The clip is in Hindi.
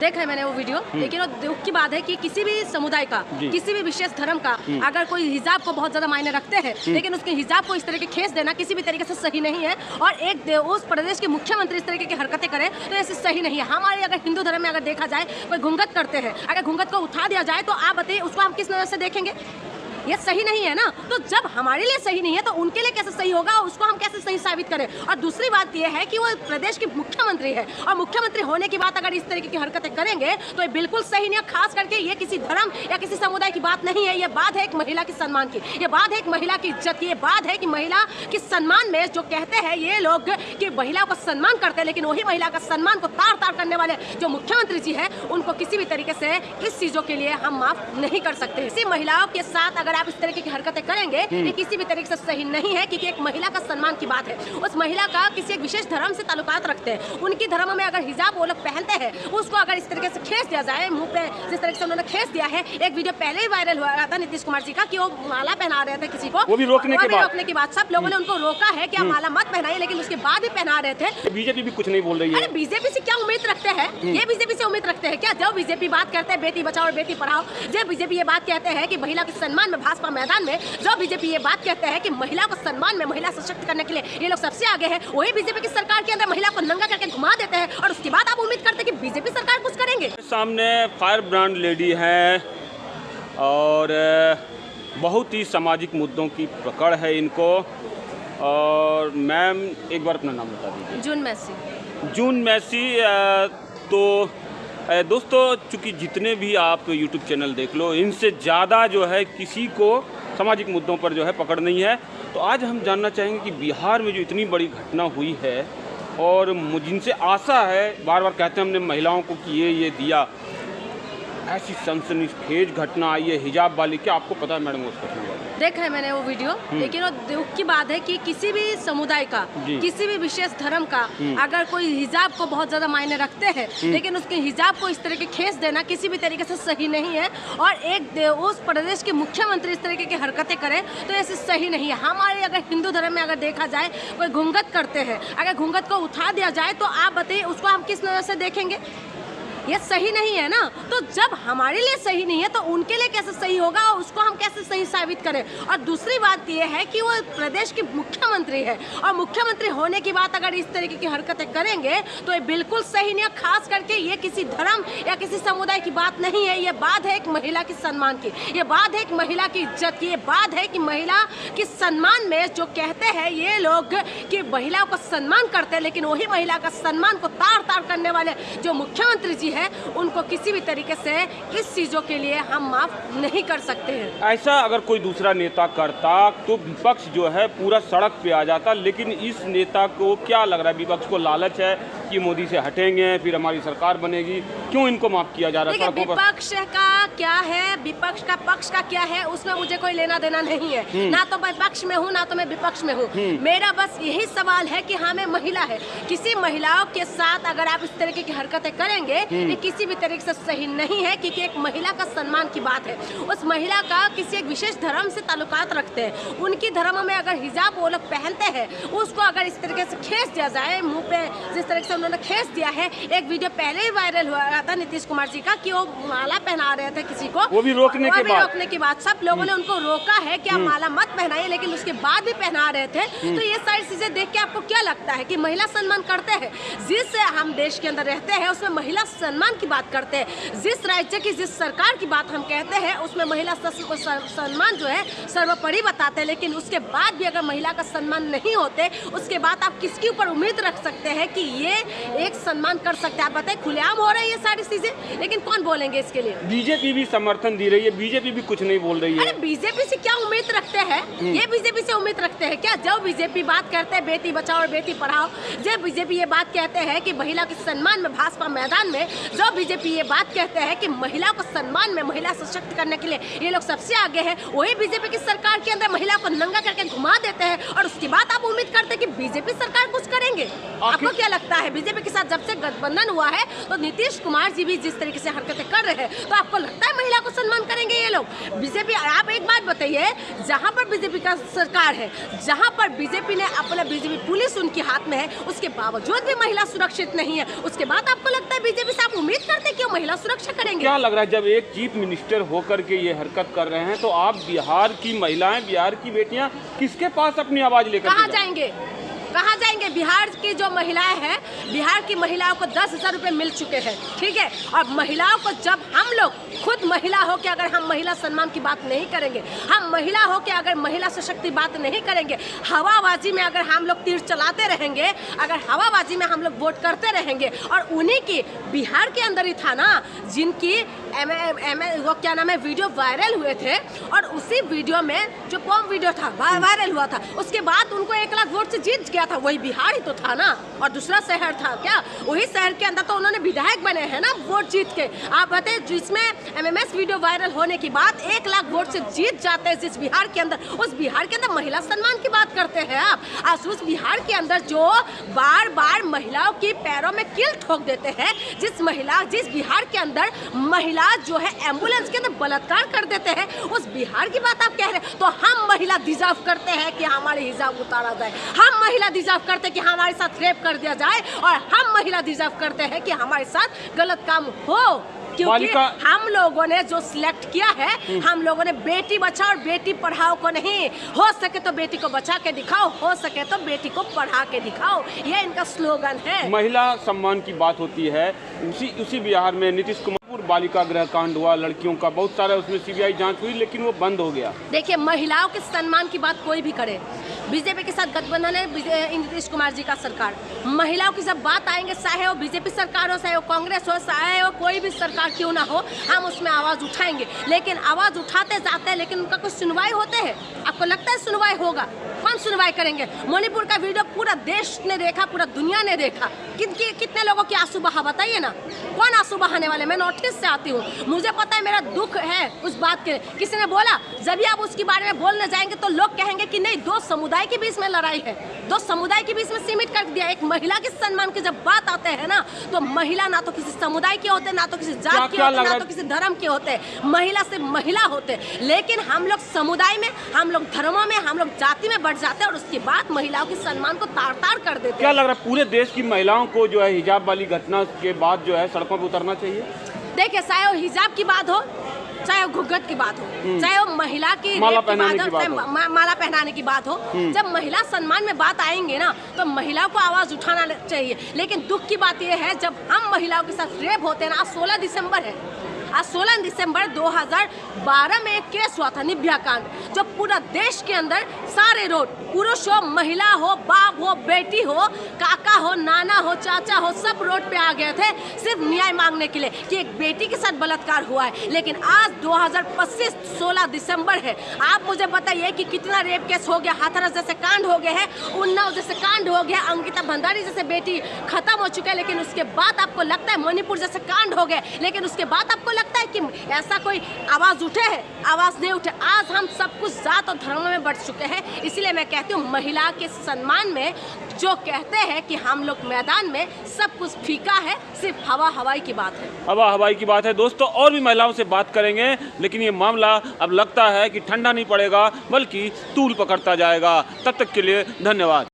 देखा है मैंने वो वीडियो, लेकिन वो दुख की बात है कि किसी भी समुदाय का, किसी भी विशेष धर्म का अगर कोई हिजाब को बहुत ज्यादा मायने रखते हैं, लेकिन उसके हिजाब को इस तरह के खेस देना किसी भी तरीके से सही नहीं है। और एक उस प्रदेश के मुख्यमंत्री इस तरीके की हरकतें करें तो ऐसे सही नहीं है। हमारे अगर हिंदू धर्म में अगर देखा जाए, कोई घूंघट करते हैं, अगर घूंघट को उठा दिया जाए तो आप बताइए उसको हम किस नजर से देखेंगे? ये सही नहीं है ना। तो जब हमारे लिए सही नहीं है तो उनके लिए कैसे सही होगा, उसको हम कैसे सही साबित करें? और दूसरी बात यह है कि वो प्रदेश के मुख्यमंत्री है और मुख्यमंत्री होने की बात अगर इस तरीके की हरकतें करेंगे तो ये बिल्कुल सही नहीं है। खास करके ये किसी धर्म या किसी समुदाय की बात नहीं है, ये बात है एक महिला के सम्मान की, ये बात है एक महिला की इज्जत की, ये बात है कि महिला के सम्मान में जो कहते हैं ये लोग कि महिला को सम्मान करते हैं, लेकिन वही महिला का सम्मान को तार तार करने वाले जो मुख्यमंत्री जी है उनको किसी भी तरीके से इस चीजों के लिए हम माफ नहीं कर सकते। इसी महिलाओं के साथ अगर आप इस तरीके की हरकतें करेंगे ये किसी भी तरीके से सही नहीं है, क्योंकि एक महिला का सम्मान की बात है। उस महिला का किसी एक विशेष धर्म से ताल्लुकात रखते हैं, उनकी धर्म में अगर हिजाब वो लोग पहनते हैं उसको अगर इस तरीके से खेस दिया जाए, मुंह पे जिस तरीके से उन्होंने खेस दिया है। एक वीडियो पहले ही वायरल हुआ था नीतीश कुमार जी का कि वो माला पहना रहे थे किसी को, वो भी रोकने के बाद सब लोगों ने उनको रोका है कि आप माला मत पहनाइए, लेकिन उसके बाद भी पहना रहे थे। बीजेपी भी कुछ नहीं बोल रही है। अरे बीजेपी से क्या उम्मीद रखते हैं? ये बीजेपी से उम्मीद रखते हैं क्या? जो बीजेपी बात करते हैं बेटी बचाओ और बेटी पढ़ाओ, जो बीजेपी ये बात कहते हैं कि महिला के सम्मान में भाजपा मैदान में, जो बीजेपी ये बात कहते हैं कि महिला को सम्मान में, महिला सशक्त करने के लिए ये लोग सबसे आगे हैं, वही बीजेपी की सरकार के अंदर महिला को नंगा करके घुमा देते हैं और उसके बाद आप उम्मीद करते हैं कि बीजेपी सरकार कुछ करेंगे। सामने फायर ब्रांड लेडी है और बहुत ही सामाजिक मुद्दों की पकड़ है इनको। और मैम एक बार अपना नाम बता दीजिए। जून मैसी। तो दोस्तों, चूँकि जितने भी आप यूट्यूब चैनल देख लो, इनसे ज़्यादा जो है किसी को सामाजिक मुद्दों पर जो है पकड़ नहीं है। तो आज हम जानना चाहेंगे कि बिहार में जो इतनी बड़ी घटना हुई है और जिनसे आशा है, बार बार कहते हैं हमने महिलाओं को कि ये दिया, ऐसी सनसनीखेज घटना आई है हिजाब वाली, क्या आपको पता है मैडम उस घटना वाली? देखा है मैंने वो वीडियो, लेकिन वो दुख की बात है कि किसी भी समुदाय का, किसी भी विशेष धर्म का अगर कोई हिजाब को बहुत ज्यादा मायने रखते हैं, लेकिन उसके हिजाब को इस तरह के खेस देना किसी भी तरीके से सही नहीं है। और एक उस प्रदेश के मुख्यमंत्री इस तरीके की हरकतें करें तो ऐसे सही नहीं है। हमारे अगर हिंदू धर्म में अगर देखा जाए, कोई घूंघट करते हैं, अगर घूंघट को उठा दिया जाए तो आप बताइए उसको हम किस नजर से देखेंगे? ये सही नहीं है ना। तो जब हमारे लिए सही नहीं है तो उनके लिए कैसे सही होगा, उसको हम कैसे सही साबित करें? और दूसरी बात ये है कि वो प्रदेश के मुख्यमंत्री है और मुख्यमंत्री होने की बात अगर इस तरीके की हरकतें करेंगे तो ये बिल्कुल सही नहीं है। खास करके ये किसी धर्म या किसी समुदाय की बात नहीं है, ये बात है एक महिला के सम्मान की, ये बात है एक महिला की इज्जत की, ये बात है कि महिला के सम्मान में जो कहते हैं ये लोग कि महिला को सम्मान करते हैं, लेकिन वही महिला का सम्मान को तार तार करने वाले जो मुख्यमंत्री जी है उनको किसी भी तरीके से इस चीजों के लिए हम माफ नहीं कर सकते हैं। ऐसा अगर कोई दूसरा नेता करता तो विपक्ष जो है पूरा सड़क पे आ जाता, लेकिन इस नेता को क्या लग रहा है, विपक्ष को लालच है कि मोदी से हटेंगे फिर हमारी सरकार बनेगी, क्यों इनको माफ किया जा रहा है? विपक्ष का क्या है, विपक्ष का पक्ष का क्या है, उसमें मुझे कोई लेना देना नहीं है। ना तो मैं पक्ष में हूँ ना तो मैं विपक्ष में हूँ। मेरा बस यही सवाल है कि हाँ, मैं महिला है, किसी महिलाओं के साथ अगर आप इस तरीके की हरकतें करेंगे ये किसी भी तरीके से सही नहीं है, क्योंकि एक महिला का सम्मान की बात है। उस महिला का किसी एक विशेष धर्म से ताल्लुकात रखते हैं, उनकी धर्म में अगर हिजाब वो लोग पहनते हैं उसको अगर इस तरीके से खेस दिया जाए, मुंह पे जिस तरीके से उन्होंने खेस दिया है। एक वीडियो पहले ही वायरल हुआ था नीतीश कुमार जी का कि वो माला पहना रहे थे किसी को, वो भी रोकने के बाद सब लोगों ने उनको रोका है कि आप माला मत पहनाइए, लेकिन उसके बाद भी पहना रहे थे। तो ये सारी चीजें देख के आपको क्या लगता है कि महिला सम्मान करते हैं? जिस हम देश के अंदर रहते हैं उसमें महिला सम्मान की बात करते हैं, जिस राज्य की जिस सरकार की बात हम कहते हैं उसमें महिला सम्मान जो है सर्वोपरि बताते हैं, लेकिन उसके बाद भी अगर महिला का सम्मान नहीं होते उसके बाद आप किसके ऊपर उम्मीद रख सकते हैं कि ये एक सम्मान कर सकते हैं? आप बताएं, खुलेआम हो रही है ये सारी चीजें, लेकिन कौन बोलेंगे इसके लिए? बीजेपी भी समर्थन दे रही है, बीजेपी भी कुछ नहीं बोल रही है। अरे बीजेपी से क्या उम्मीद रखते हैं? ये बीजेपी से उम्मीद रखते हैं क्या? जो बीजेपी बात करते हैं बेटी बचाओ और बेटी पढ़ाओ, जो बीजेपी ये बात कहते हैं कि महिला के सम्मान में भाजपा मैदान में, जो बीजेपी ये बात कहते हैं कि महिला को सम्मान में, महिला सशक्त करने के लिए ये लोग सबसे आगे हैं, वही बीजेपी की सरकार के अंदर महिला को नंगा करके घुमा देते हैं और उसके बाद आप उम्मीद करते हैं कि बीजेपी सरकार कुछ करेंगे। आपको क्या लगता है बीजेपी के साथ जब से गठबंधन हुआ है तो नीतीश कुमार जी भी जिस तरीके से हरकतें कर रहे हैं, तो आपको लगता है महिला को सम्मान करेंगे ये लोग? बीजेपी, आप एक बात बताइए, जहां पर बीजेपी का सरकार है, जहां पर बीजेपी ने अपना बीजेपी पुलिस उनके हाथ में है, उसके बावजूद भी महिला सुरक्षित नहीं है, उसके बाद आपको लगता है बीजेपी से आप उम्मीद करते कि वो महिला सुरक्षा करेंगे? क्या लग रहा है जब एक चीफ मिनिस्टर होकर के ये हरकत कर रहे हैं तो आप बिहार की महिलाएं, बिहार की बेटियां किसके पास अपनी आवाज लेकर कहाँ जाएंगे? कहाँ जाएंगे? बिहार की जो महिलाएं हैं, बिहार की महिलाओं को 10,000 रुपये मिल चुके हैं, ठीक है। और महिलाओं को जब हम लोग खुद महिला हो के अगर हम महिला सम्मान की बात नहीं करेंगे, हम महिला हो के अगर महिला सशक्ति बात नहीं करेंगे, हवाबाजी में अगर हम लोग तीर चलाते रहेंगे, अगर हवाबाजी में हम लोग वोट करते रहेंगे, और उन्हीं की बिहार के अंदर ही था ना जिनकी वो क्या नाम है वीडियो वायरल हुए थे, और उसी वीडियो में जो पॉम वीडियो था वायरल हुआ था, उसके बाद उनको 1 लाख वोट से जीत गया था। वही बिहार ही तो था ना, और दूसरा शहर था क्या? वही शहर के अंदर तो उन्होंने विधायक बने हैं ना वोट जीत के। आप बताइए, जिसमें MMS वीडियो वायरल होने के बाद 1 लाख वोट से जीत जाते हैं जिस बिहार के अंदर, उस बिहार के अंदर महिला सम्मान की बात करते हैं आप। आज उस बिहार के अंदर जो बार बार महिलाओं की पैरों में कील ठोक देते हैं, जिस बिहार के अंदर महिला जो है एम्बुलेंस के अंदर बलात्कार कर देते हैं, उस बिहार की बात आप कह रहे हैं। तो हम महिला डिजर्व करते हैं कि हमारे हिजाब उतारा जाए, हम महिला डिजर्व करते हैं कि हमारे साथ रेप कर दिया जाए, और हम महिला डिजर्व करते हैं कि हमारे साथ गलत काम हो, क्योंकि हम लोगों ने जो सिलेक्ट किया है, हम लोगों ने बेटी बचाओ और बेटी पढ़ाओ को नहीं, हो सके तो बेटी को बचा के दिखाओ, हो सके तो बेटी को पढ़ा के दिखाओ, ये इनका स्लोगन है। महिला सम्मान की बात होती है, उसी बिहार में नीतीश कुमार बालिका गृह कांड हुआ, लड़कियों का बहुत सारा, उसमें CBI जांच हुई लेकिन वो बंद हो गया। देखिए, महिलाओं के सम्मान की बात कोई भी करे, बीजेपी के साथ गठबंधन है नीतीश कुमार जी का सरकार, महिलाओं की जब बात आएंगे, चाहे वो बीजेपी सरकार हो, चाहे वो कांग्रेस हो, चाहे वो कोई भी सरकार क्यों ना हो, हम उसमें आवाज उठाएंगे। लेकिन आवाज उठाते जाते हैं, लेकिन उनका कुछ सुनवाई होते हैं? आपको लगता है सुनवाई होगा? कौन सुनवाई करेंगे? मणिपुर का वीडियो पूरा देश ने देखा, पूरा दुनिया ने देखा, कितने लोगों की आंसू बहा, बताइए ना, कौन आंसू बहाने वाले? मैं नॉर्थ ईस्ट से आती हूँ, मुझे पता है, मेरा दुख है उस बात के। किसी ने बोला जब भी आप उसके बारे में बोलने जाएंगे तो लोग कहेंगे कि नहीं, 2 समुदाय के बीच में लड़ाई है, 2 समुदाय के बीच में सीमित कर दिया। एक महिला के सम्मान की जब बात आते हैं ना, तो महिला ना तो किसी समुदाय के होते, ना तो किसी जात के होते, ना तो किसी धर्म के होते, महिला से महिला होते। लेकिन हम लोग समुदाय में, हम लोग धर्मों में, हम लोग जाति में बढ़ जाते हैं, और उसके बाद महिलाओं के सम्मान को तार-तार कर देते हैं। क्या लग रहा है पूरे देश की महिलाओं को जो है हिजाब वाली घटना के बाद जो है सड़कों पर उतरना चाहिए? देखिए, चाहे वो हिजाब की बात हो, चाहे वो घुघट की बात हो, चाहे वो महिला की माला पहनाने की बात हो, माला पहनाने की बात हो, जब महिला सम्मान में बात आएंगे ना, तो महिलाओं को आवाज उठाना चाहिए। लेकिन दुख की बात यह है, जब हम महिलाओं के साथ रेप होते हैं ना, आज 16 दिसंबर है, आज 16 दिसंबर 2012 में एक केस हुआ था, निभ्या कांड, जो पूरा देश के अंदर सारे रोड, पुरुष हो, महिला हो, बाप हो, बेटी हो, काका हो, नाना हो, चाचा हो, सब रोड पे आ गए थे सिर्फ न्याय मांगने के लिए कि एक बेटी के साथ बलात्कार हुआ है। लेकिन आज 2025 16 दिसंबर है, आप मुझे बताइए कि कितना रेप केस हो गया, हाथरस जैसे कांड हो गए हैं, उन्नाव जैसे कांड हो गया, अंकिता भंडारी जैसे बेटी खत्म हो चुका है। लेकिन उसके बाद आपको लगता है मणिपुर जैसे कांड हो गए, लेकिन उसके बाद आपको लगता है कि ऐसा कोई आवाज उठे है? आवाज नहीं उठे। आज हम सब कुछ जात और धर्म में बढ़ चुके हैं। इसलिए मैं कहती हूँ, महिला के सम्मान में जो कहते हैं कि हम लोग मैदान में, सब कुछ फीका है, सिर्फ हवा हवाई की बात है, हवा हवाई की बात है। दोस्तों, और भी महिलाओं से बात करेंगे, लेकिन ये मामला अब लगता है कि ठंडा नहीं पड़ेगा बल्कि तूल पकड़ता जाएगा। तब तक के लिए धन्यवाद।